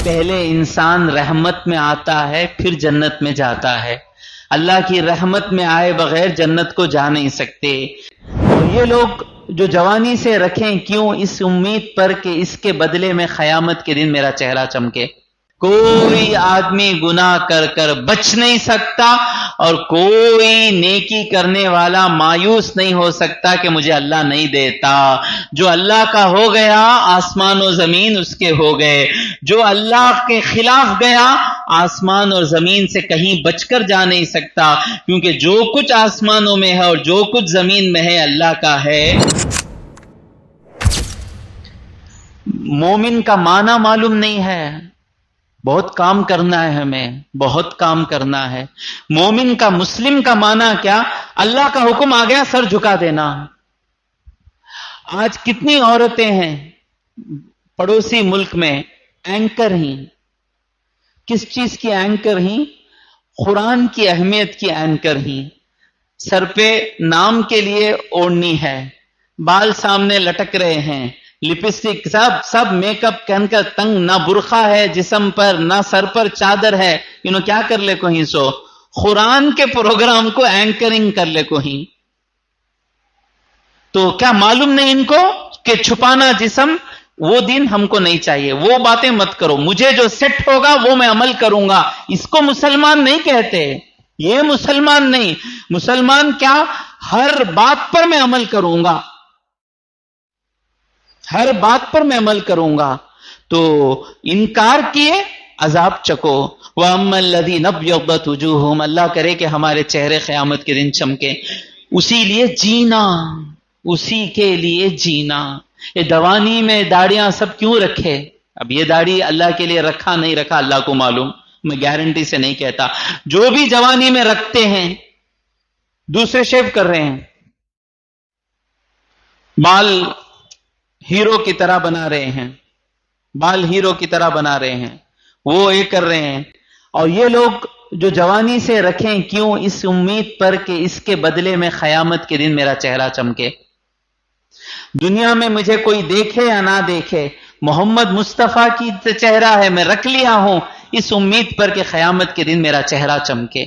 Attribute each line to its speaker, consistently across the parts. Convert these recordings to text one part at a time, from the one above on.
Speaker 1: پہلے انسان رحمت میں آتا ہے پھر جنت میں جاتا ہے. اللہ کی رحمت میں آئے بغیر جنت کو جا نہیں سکتے. اور یہ لوگ جو جوانی سے رکھیں کیوں اس امید پر کہ اس کے بدلے میں قیامت کے دن میرا چہرہ چمکے. کوئی آدمی گناہ کر کر بچ نہیں سکتا اور کوئی نیکی کرنے والا مایوس نہیں ہو سکتا کہ مجھے اللہ نہیں دیتا. جو اللہ کا ہو گیا آسمان و زمین اس کے ہو گئے. جو اللہ کے خلاف گیا آسمان اور زمین سے کہیں بچ کر جا نہیں سکتا، کیونکہ جو کچھ آسمانوں میں ہے اور جو کچھ زمین میں ہے اللہ کا ہے. مومن کا معنی معلوم نہیں ہے. بہت کام کرنا ہے، ہمیں بہت کام کرنا ہے. مومن کا مسلم کا معنی کیا؟ اللہ کا حکم آ گیا سر جھکا دینا. آج کتنی عورتیں ہیں پڑوسی ملک میں اینکر ہی. کس چیز کی اینکر ہی؟ قرآن کی اہمیت کی اینکر ہی. سر پہ نام کے لیے اوڑھنی ہے، بال سامنے لٹک رہے ہیں، لپسٹک سب میک اپ کہن کر تنگ، نہ برقع ہے جسم پر نہ سر پر چادر ہے. کیا کر لے کوہیں سو قرآن کے پروگرام کو اینکرنگ کر لے کوہیں. تو کیا معلوم نہیں ان کو کہ چھپانا جسم وہ دین ہم کو نہیں چاہیے. وہ باتیں مت کرو، مجھے جو سیٹ ہوگا وہ میں عمل کروں گا. اس کو مسلمان نہیں کہتے. یہ مسلمان نہیں. مسلمان کیا؟ ہر بات پر میں عمل کروں گا، ہر بات پر میں عمل کروں گا. تو انکار کیے عذاب چکو. وَأَمَّا الَّذِينَ ابْيَضَّتْ وُجُوهُهُمْ، اللہ کرے کہ ہمارے چہرے قیامت کے دن چمکے. اسی لیے جینا، اسی کے لیے جینا. یہ دوانی میں داڑیاں سب کیوں رکھے؟ اب یہ داڑھی اللہ کے لیے رکھا نہیں رکھا اللہ کو معلوم، میں گارنٹی سے نہیں کہتا. جو بھی جوانی میں رکھتے ہیں دوسرے شیو کر رہے ہیں، بال ہیرو کی طرح بنا رہے ہیں، بال ہیرو کی طرح بنا رہے ہیں، وہ یہ کر رہے ہیں. اور یہ لوگ جو جوانی سے رکھیں کیوں اس امید پر کہ اس کے بدلے میں قیامت کے دن میرا چہرہ چمکے. دنیا میں مجھے کوئی دیکھے یا نہ دیکھے، محمد مصطفیٰ کی چہرہ ہے، میں رکھ لیا ہوں اس امید پر کہ قیامت کے دن میرا چہرہ چمکے.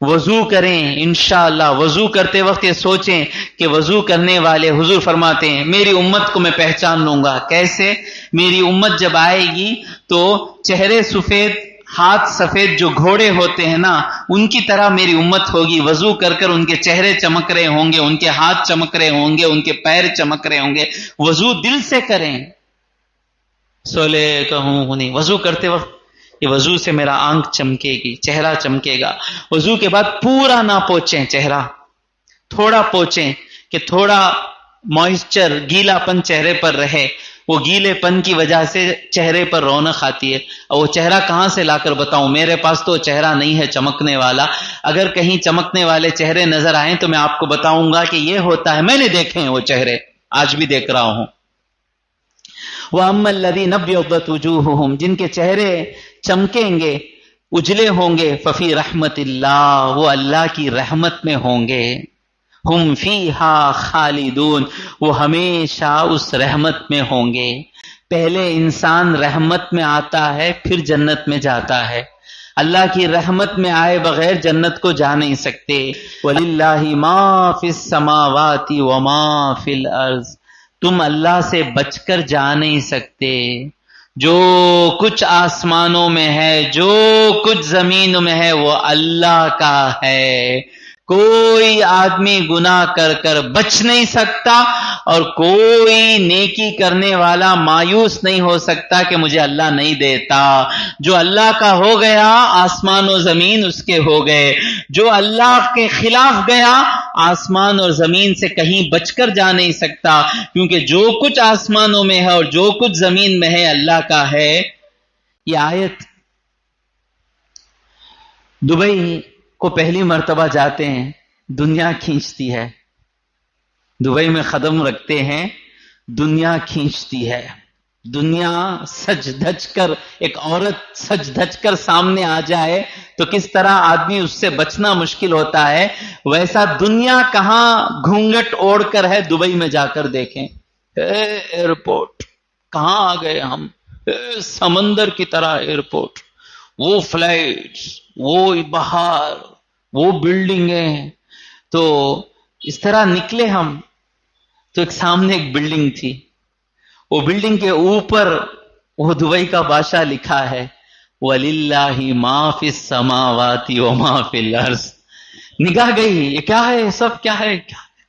Speaker 1: وضو کریں انشاءاللہ. وضو کرتے وقت یہ سوچیں کہ وضو کرنے والے، حضور فرماتے ہیں میری امت کو میں پہچان لوں گا. کیسے؟ میری امت جب آئے گی تو چہرے سفید ہاتھ سفید جو گھوڑے ہوتے ہیں نا ان کی طرح میری امت ہوگی. وضو کر کر ان کے چہرے چمک رہے ہوں گے، ان کے ہاتھ چمک رہے ہوں گے، ان کے پیر چمک رہے ہوں گے. وضو دل سے کریں. سولے کہوں نہیں، وضو کرتے وقت یہ وضو سے میرا آنکھ چمکے گی، چہرہ چمکے گا. وضو کے بعد پورا نہ پوچھیں چہرہ، تھوڑا پوچھیں کہ تھوڑا موئسچر گیلا پن چہرے پر رہے. وہ گیلے پن کی وجہ سے چہرے پر رونق آتی ہے. اور وہ چہرہ کہاں سے لا کر بتاؤں؟ میرے پاس تو چہرہ نہیں ہے چمکنے والا. اگر کہیں چمکنے والے چہرے نظر آئیں تو میں آپ کو بتاؤں گا کہ یہ ہوتا ہے. میں نے دیکھے ہیں وہ چہرے، آج بھی دیکھ رہا ہوں. وَأَمَّا الَّذِينَ ابْيَضَّتْ وُجُوهُهُمْ، جن کے چہرے چمکیں گے، اجلے ہوں گے، ففی رحمت اللہ، وہ اللہ کی رحمت میں ہوں گے. ہم فیہا خالدون، وہ ہمیشہ اس رحمت میں ہوں گے. پہلے انسان رحمت میں آتا ہے پھر جنت میں جاتا ہے. اللہ کی رحمت میں آئے بغیر جنت کو جا نہیں سکتے. وَلِلَّهِ مَا فِي السَّمَاوَاتِ وَمَا فِي الْأَرْضِ، تم اللہ سے بچ کر جا نہیں سکتے. جو کچھ آسمانوں میں ہے، جو کچھ زمینوں میں ہے، وہ اللہ کا ہے. کوئی آدمی گناہ کر کر بچ نہیں سکتا اور کوئی نیکی کرنے والا مایوس نہیں ہو سکتا کہ مجھے اللہ نہیں دیتا. جو اللہ کا ہو گیا آسمان و زمین اس کے ہو گئے. جو اللہ کے خلاف گیا آسمان اور زمین سے کہیں بچ کر جا نہیں سکتا، کیونکہ جو کچھ آسمانوں میں ہے اور جو کچھ زمین میں ہے اللہ کا ہے. یہ آیت دبئی کو پہلی مرتبہ جاتے ہیں، دنیا کھینچتی ہے. دبئی میں قدم رکھتے ہیں، دنیا کھینچتی ہے. دنیا سج دھج کر، ایک عورت سج دھج کر سامنے آ جائے تو کس طرح آدمی اس سے بچنا مشکل ہوتا ہے، ویسا دنیا کہاں گھونگٹ اوڑھ کر ہے. دبئی میں جا کر دیکھیں، ایئرپورٹ کہاں آ گئے ہم، سمندر کی طرح ایئرپورٹ، وہ فلائٹس، وہ بہار، وہ بلڈنگیں. تو اس طرح نکلے ہم، تو ایک سامنے ایک بلڈنگ تھی، وہ بلڈنگ کے اوپر وہ دبئی کا بادشاہ لکھا ہے وَلِلَّهِ مَا فِي السَّمَاوَاتِ وَمَا فِي الْأَرْضِ. نگاہ گئی، یہ کیا ہے، یہ سب کیا ہے،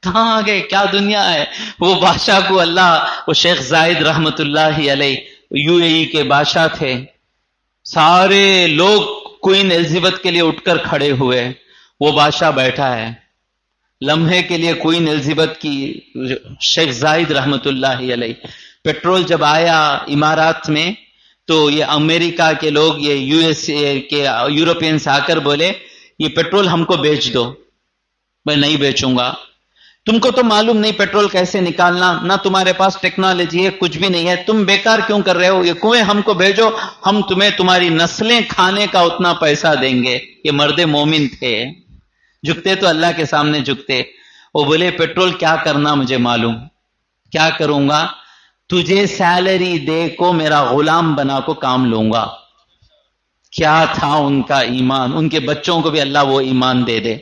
Speaker 1: کہاں آ گئے، کیا دنیا ہے. وہ بادشاہ کو اللہ، وہ شیخ زائد رحمت اللہ علیہ UAE کے بادشاہ تھے، سارے لوگ کوئین الزبتھ کے لیے اٹھ کر کھڑے ہوئے، وہ بادشاہ بیٹھا ہے. لمحے کے لیے کوئین الزبتھ کی شیخ زائد رحمت اللہ علیہ. پیٹرول جب آیا امارات میں تو یہ امریکہ کے لوگ، یہ USA کے یورپینس آ کر بولے یہ پیٹرول ہم کو بیچ دو. میں نہیں بیچوں گا، تم کو تو معلوم نہیں پیٹرول کیسے نکالنا، نہ تمہارے پاس ٹیکنالوجی ہے، کچھ بھی نہیں ہے، تم بیکار کیوں کر رہے ہو، یہ کنویں ہم کو بھیجو، ہم تمہیں تمہاری نسلیں کھانے کا اتنا پیسہ دیں گے. یہ مرد مومن تھے، جھکتے تو اللہ کے سامنے جھکتے. وہ بولے پیٹرول کیا کرنا مجھے معلوم، کیا کروں گا، تجھے سیلری دے کو میرا غلام بنا کو کام لوں گا. کیا تھا ان کا ایمان، ان کے بچوں کو بھی اللہ وہ ایمان دے دے.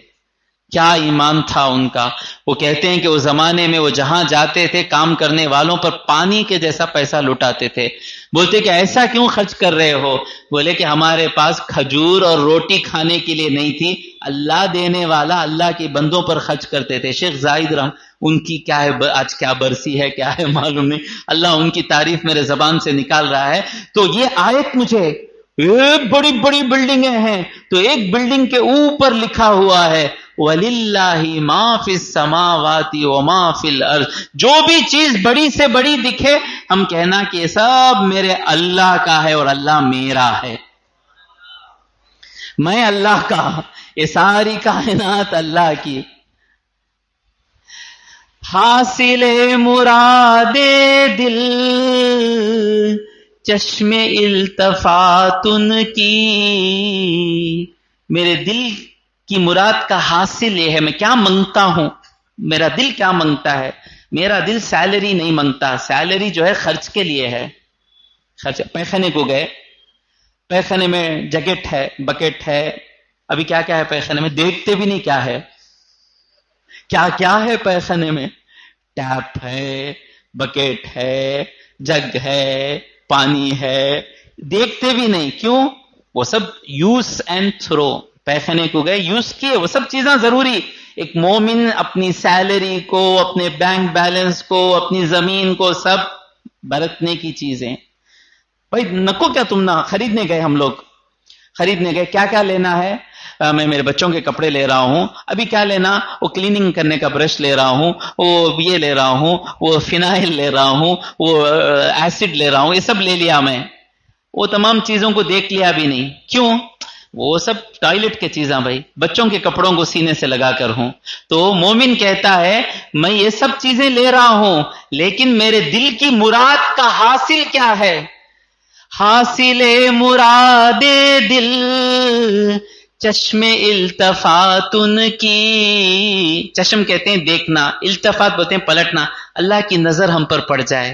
Speaker 1: کیا ایمان تھا ان کا. وہ کہتے ہیں کہ اس زمانے میں وہ جہاں جاتے تھے کام کرنے والوں پر پانی کے جیسا پیسہ لٹاتے تھے. بولتے کہ ایسا کیوں خرچ کر رہے ہو، بولے کہ ہمارے پاس کھجور اور روٹی کھانے کے لیے نہیں تھی، اللہ دینے والا اللہ کے بندوں پر خرچ کرتے تھے. شیخ زائد رحم، ان کی کیا ہے آج، کیا برسی ہے، کیا ہے معلوم نہیں، اللہ ان کی تعریف میرے زبان سے نکال رہا ہے. تو یہ آیت مجھے، بڑی بڑی بلڈنگیں ہیں، تو ایک بلڈنگ کے اوپر لکھا ہوا ہے وَلِلَّهِ مَا فِي السَّمَاوَاتِ وَمَا فِي الْأَرْضِ. جو بھی چیز بڑی سے بڑی دکھے ہم کہنا کہ یہ سب میرے اللہ کا ہے اور اللہ میرا ہے. میں اللہ کا، یہ ساری کائنات اللہ کی. حاصل مراد دل چشم التفاتن کی. میرے دل کی مراد کا حاصل یہ ہے، میں کیا منگتا ہوں، میرا دل کیا منگتا ہے. میرا دل سیلری نہیں منگتا، سیلری جو ہے خرچ کے لیے ہے. خرچ، پیخانے کو گئے، پیخانے میں جیکٹ ہے، بکٹ ہے، ابھی کیا کیا ہے پیخانے میں، دیکھتے بھی نہیں کیا ہے، کیا کیا ہے پیخانے میں. ٹیپ ہے، بکٹ ہے، جگ ہے، پانی ہے، دیکھتے بھی نہیں. کیوں؟ وہ سب یوز اینڈ تھرو. پیخانے کو گئے، یوز کیے، وہ سب چیزیں ضروری. ایک مومن اپنی سیلری کو، اپنے بینک بیلنس کو، اپنی زمین کو، سب برتنے کی چیزیں. بھائی نکو کیا تم نہ خریدنے گئے، ہم لوگ خریدنے گئے، کیا کیا لینا ہے، میں میرے بچوں کے کپڑے لے رہا ہوں، ابھی کیا لینا، وہ کلیننگ کرنے کا برش لے رہا ہوں، وہ یہ لے رہا ہوں، وہ فینائل لے رہا ہوں، وہ ایسڈ لے رہا ہوں، یہ سب لے لیا میں. وہ تمام چیزوں کو دیکھ لیا بھی نہیں. کیوں؟ وہ سب ٹوائلٹ کے چیزاں بھائی، بچوں کے کپڑوں کو سینے سے لگا کر ہوں. تو مومن کہتا ہے میں یہ سب چیزیں لے رہا ہوں، لیکن میرے دل کی مراد کا حاصل کیا ہے. حاصل مراد دل چشم التفاتن کی. چشم کہتے ہیں دیکھنا، التفات بولتے ہیں پلٹنا. اللہ کی نظر ہم پر پڑ جائے.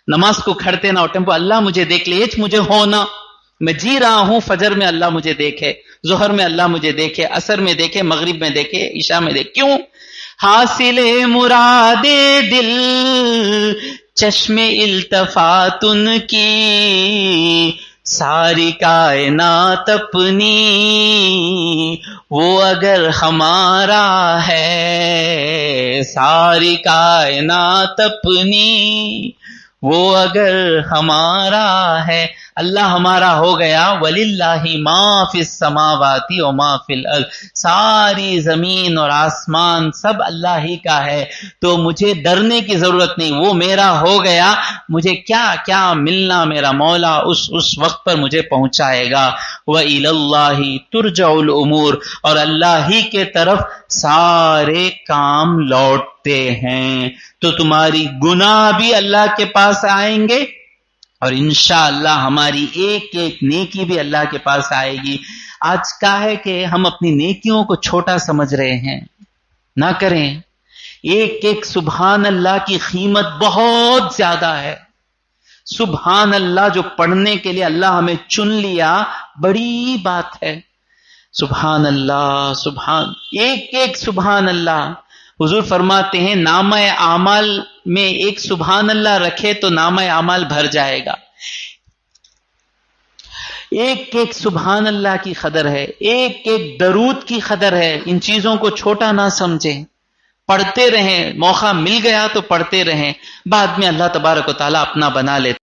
Speaker 1: نماز کو کھڑتے نہ ٹیمپو، اللہ مجھے دیکھ لے، مجھے ہونا، میں جی رہا ہوں، فجر میں اللہ مجھے دیکھے، ظہر میں اللہ مجھے دیکھے، عصر میں دیکھے، مغرب میں دیکھے، عشاء میں دیکھے. کیوں؟ حاصل مراد دل چشم التفاتن کی. ساری کائنات اپنی وہ اگر ہمارا ہے، ساری کائنات اپنی وہ اگر ہمارا ہے. اللہ ہمارا ہو گیا. وَلِلَّهِ مَا فِي السَّمَاوَاتِ وَمَا فِي الْأَرْضِ. ساری زمین اور آسمان سب اللہ ہی کا ہے، تو مجھے ڈرنے کی ضرورت نہیں، وہ میرا ہو گیا. مجھے کیا کیا ملنا، میرا مولا اس وقت پر مجھے پہنچائے گا. وَإِلَى اللَّهِ تُرْجَعُ الْأُمُورُ. اور اللہ ہی کے طرف سارے کام لوٹتے ہیں. تو تمہاری گناہ بھی اللہ کے پاس آئیں گے، اور انشاءاللہ ہماری ایک ایک نیکی بھی اللہ کے پاس آئے گی. آج کا ہے کہ ہم اپنی نیکیوں کو چھوٹا سمجھ رہے ہیں. نہ کریں. ایک ایک سبحان اللہ کی قیمت بہت زیادہ ہے. سبحان اللہ جو پڑھنے کے لیے اللہ ہمیں چن لیا، بڑی بات ہے۔ سبحان اللہ، سبحان، ایک ایک سبحان اللہ۔ حضور فرماتے ہیں نامہ اعمال میں ایک سبحان اللہ رکھے تو نامہ اعمال بھر جائے گا۔ ایک ایک سبحان اللہ کی قدر ہے، ایک ایک درود کی قدر ہے۔ ان چیزوں کو چھوٹا نہ سمجھیں، پڑھتے رہیں، موقع مل گیا تو پڑھتے رہیں، بعد میں اللہ تبارک و تعالیٰ اپنا بنا لیتے